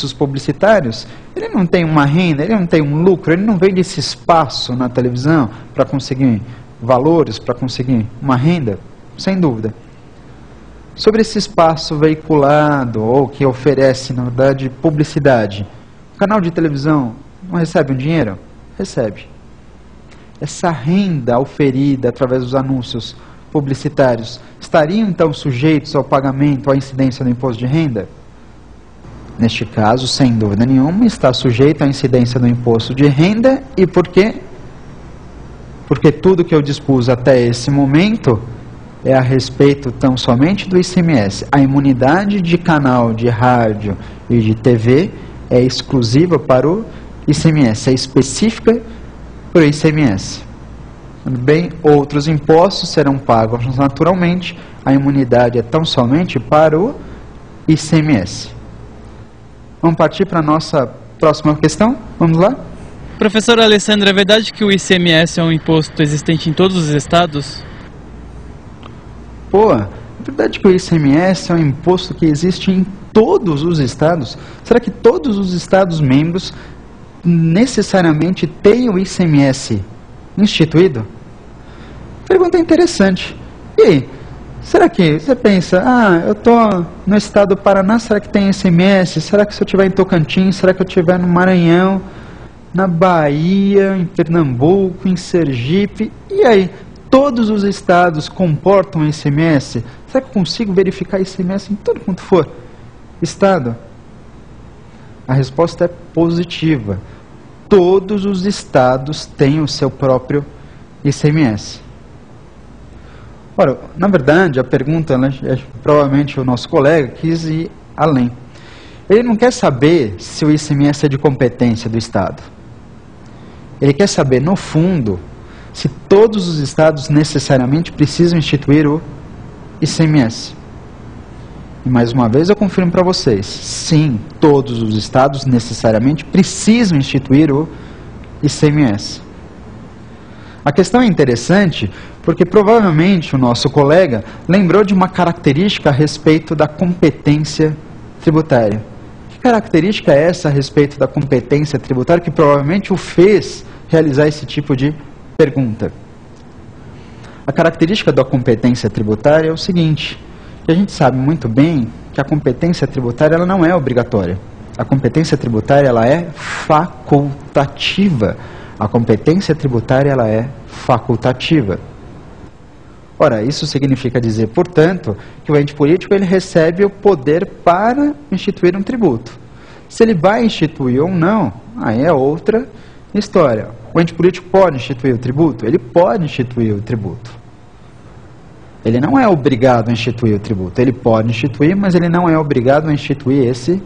anúncios publicitários, ele não tem uma renda, ele não tem um lucro, ele não vende esse espaço na televisão para conseguir valores, para conseguir uma renda? Sem dúvida. Sobre esse espaço veiculado, ou que oferece, na verdade, publicidade, o canal de televisão não recebe um dinheiro? Recebe. Essa renda oferida através dos anúncios publicitários estariam então sujeitos ao pagamento, à incidência do imposto de renda? Neste caso, sem dúvida nenhuma, está sujeito à incidência do imposto de renda. E por quê? Porque tudo que eu dispus até esse momento é a respeito tão somente do ICMS. A imunidade de canal de rádio e de TV é exclusiva para o ICMS, é específica para o ICMS. Bem, outros impostos serão pagos naturalmente, a imunidade é tão somente para o ICMS. Vamos partir para a nossa próxima questão? Vamos lá? Professor Alessandro, é verdade que o ICMS é um imposto existente em todos os estados? Pô, é verdade que o ICMS é um imposto que existe em todos os estados? Será que todos os estados membros necessariamente têm o ICMS instituído? Pergunta interessante. E aí, será que você pensa, eu estou no estado do Paraná, será que tem ICMS? Será que se eu estiver em Tocantins, será que eu estiver no Maranhão, na Bahia, em Pernambuco, em Sergipe? E aí, todos os estados comportam ICMS? Será que eu consigo verificar ICMS em tudo quanto for estado? A resposta é positiva. Todos os estados têm o seu próprio ICMS. Ora, na verdade, a pergunta, provavelmente o nosso colega quis ir além. Ele não quer saber se o ICMS é de competência do estado. Ele quer saber, no fundo, se todos os estados necessariamente precisam instituir o ICMS. E mais uma vez eu confirmo para vocês, sim, todos os estados necessariamente precisam instituir o ICMS. A questão é interessante porque provavelmente o nosso colega lembrou de uma característica a respeito da competência tributária. Que característica é essa a respeito da competência tributária que provavelmente o fez realizar esse tipo de pergunta? A característica da competência tributária é o seguinte, que a gente sabe muito bem que a competência tributária ela não é obrigatória. A competência tributária ela é facultativa. A competência tributária ela é facultativa. Ora, isso significa dizer, portanto, que o ente político ele recebe o poder para instituir um tributo. Se ele vai instituir ou não, aí é outra história. O ente político pode instituir o tributo? Ele pode instituir o tributo. Ele não é obrigado a instituir o tributo. Ele pode instituir, mas ele não é obrigado a instituir esse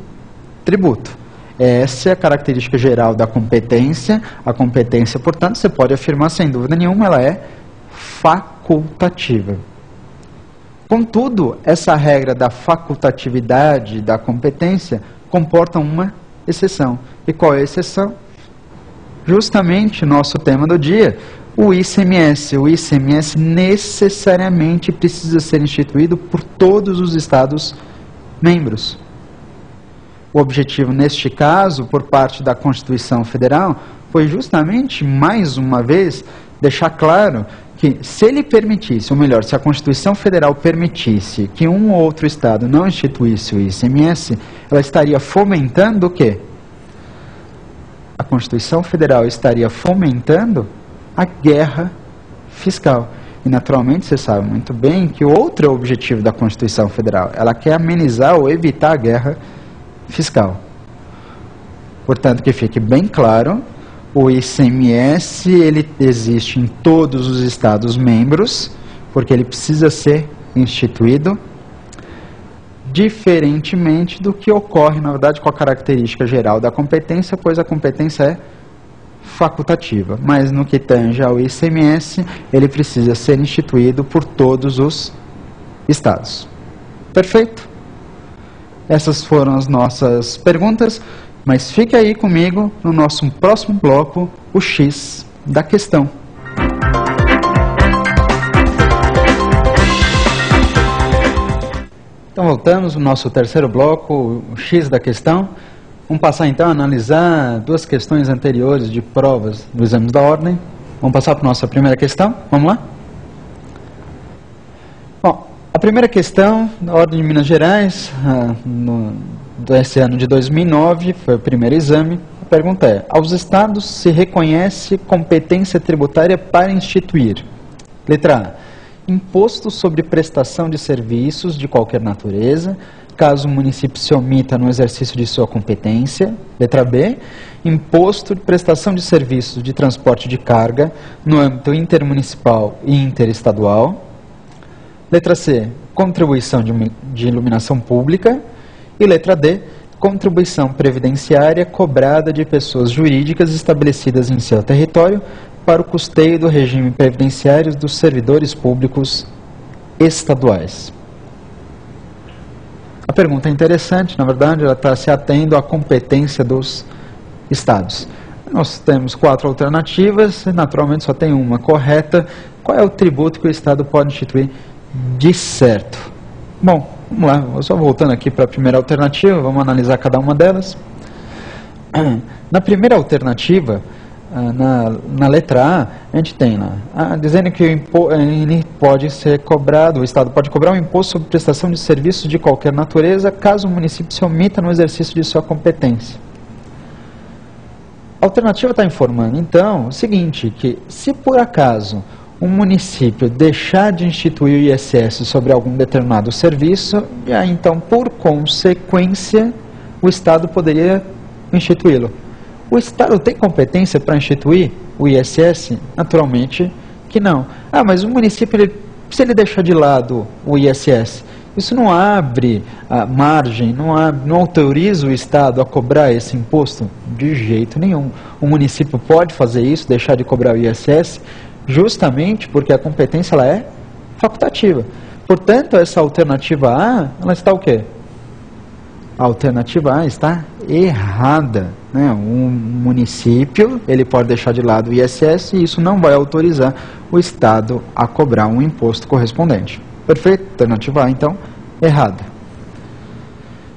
tributo. Essa é a característica geral da competência. A competência, portanto, você pode afirmar sem dúvida nenhuma, ela é facultativa. Contudo, essa regra da facultatividade da competência comporta uma exceção. E qual é a exceção? Justamente nosso tema do dia, o ICMS. O ICMS necessariamente precisa ser instituído por todos os estados membros. O objetivo, neste caso, por parte da Constituição Federal, foi justamente, mais uma vez, deixar claro que se ele permitisse, ou melhor, se a Constituição Federal permitisse que um ou outro estado não instituísse o ICMS, ela estaria fomentando o quê? A Constituição Federal estaria fomentando a guerra fiscal. E, naturalmente, você sabe muito bem que outro é o objetivo da Constituição Federal. Ela quer amenizar ou evitar a guerra fiscal. Portanto, que fique bem claro, o ICMS ele existe em todos os estados membros, porque ele precisa ser instituído, diferentemente do que ocorre, na verdade, com a característica geral da competência, pois a competência é facultativa. Mas no que tange ao ICMS, ele precisa ser instituído por todos os estados. Perfeito? Essas foram as nossas perguntas, mas fique aí comigo no nosso próximo bloco, o X da questão. Então voltamos no nosso terceiro bloco, o X da questão. Vamos passar então a analisar duas questões anteriores de provas do exame da ordem. Vamos passar para a nossa primeira questão. Vamos lá? Bom, a primeira questão da Ordem de Minas Gerais, desse ano de 2009, foi o primeiro exame. A pergunta é: aos estados se reconhece competência tributária para instituir? Letra A. Imposto sobre prestação de serviços de qualquer natureza, caso o município se omita no exercício de sua competência. Letra B. Imposto de prestação de serviços de transporte de carga no âmbito intermunicipal e interestadual. Letra C. Contribuição de iluminação pública. E letra D. Contribuição previdenciária cobrada de pessoas jurídicas estabelecidas em seu território para o custeio do regime previdenciário dos servidores públicos estaduais. A pergunta é interessante, na verdade, ela está se atendo à competência dos estados. Nós temos 4 alternativas, naturalmente só tem uma correta. Qual é o tributo que o estado pode instituir de certo? Bom, vamos lá, só voltando aqui para a primeira alternativa, vamos analisar cada uma delas. Na primeira alternativa, na letra A gente tem lá, dizendo que ele pode ser cobrado, o Estado pode cobrar um imposto sobre prestação de serviços de qualquer natureza, caso o município se omita no exercício de sua competência. A alternativa está informando, então, o seguinte, que se por acaso um município deixar de instituir o ISS sobre algum determinado serviço, e aí, então, por consequência, o Estado poderia instituí-lo. O Estado tem competência para instituir o ISS? Naturalmente que não. Mas o município, se ele deixar de lado o ISS, isso não abre a margem, não autoriza o Estado a cobrar esse imposto? De jeito nenhum. O município pode fazer isso, deixar de cobrar o ISS, justamente porque a competência ela é facultativa. Portanto, essa alternativa A, ela está o quê? A alternativa A está errada. Um município, ele pode deixar de lado o ISS e isso não vai autorizar o Estado a cobrar um imposto correspondente. Perfeito? Alternativa A, então, errada.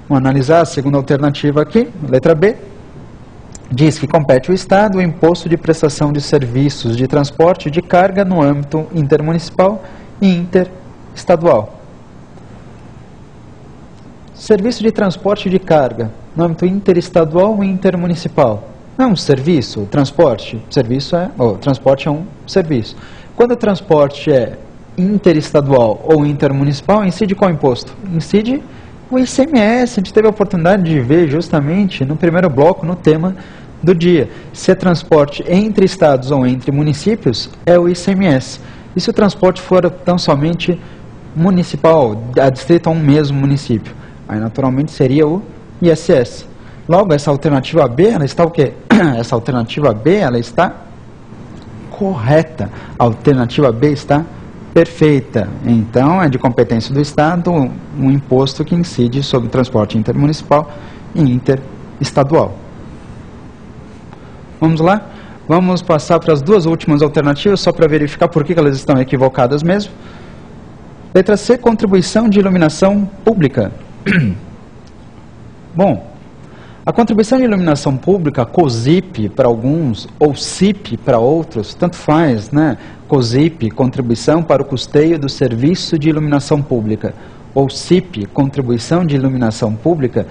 Vamos analisar a segunda alternativa aqui, letra B. Diz que compete ao Estado o imposto de prestação de serviços de transporte de carga no âmbito intermunicipal e interestadual. Serviço de transporte de carga no âmbito interestadual e intermunicipal. Não é um serviço, o transporte. Transporte é um serviço. Quando o transporte é interestadual ou intermunicipal, incide qual imposto? Incide o ICMS. A gente teve a oportunidade de ver justamente no primeiro bloco, no tema do dia. Se é transporte entre estados ou entre municípios, é o ICMS. E se o transporte for tão somente municipal, adstrito a um mesmo município? Aí, naturalmente, seria o ISS. Logo, essa alternativa B, ela está o quê? Essa alternativa B, ela está correta. A alternativa B está perfeita. Então, é de competência do Estado um imposto que incide sobre o transporte intermunicipal e interestadual. Vamos lá? Vamos passar para as duas últimas alternativas, só para verificar por que elas estão equivocadas mesmo. Letra C, contribuição de iluminação pública. Bom, a contribuição de iluminação pública, COSIP para alguns, ou CIP para outros, tanto faz, né? COSIP, contribuição para o custeio do serviço de iluminação pública, ou CIP, contribuição de iluminação pública,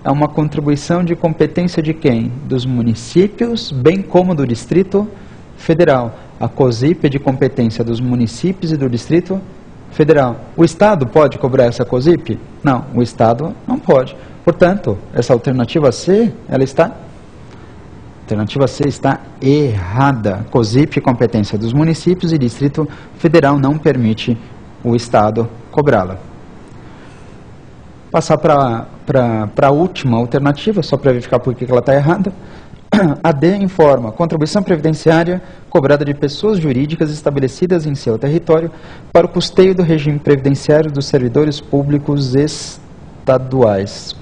é uma contribuição de competência de quem? Dos municípios, bem como do Distrito Federal. A COSIP é de competência dos municípios e do Distrito Federal. O Estado pode cobrar essa COSIP? Não, o Estado não pode. Portanto, essa alternativa C, alternativa C está errada. COSIP, competência dos municípios e Distrito Federal, não permite o Estado cobrá-la. Passar para a última alternativa, só para verificar por que ela está errada. A D informa: contribuição previdenciária cobrada de pessoas jurídicas estabelecidas em seu território para o custeio do regime previdenciário dos servidores públicos estaduais.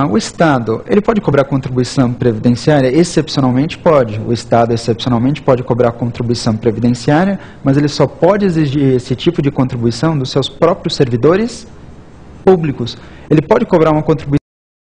O Estado, ele pode cobrar contribuição previdenciária? Excepcionalmente pode. O Estado, excepcionalmente, pode cobrar contribuição previdenciária, mas ele só pode exigir esse tipo de contribuição dos seus próprios servidores públicos. Ele pode cobrar uma contribuição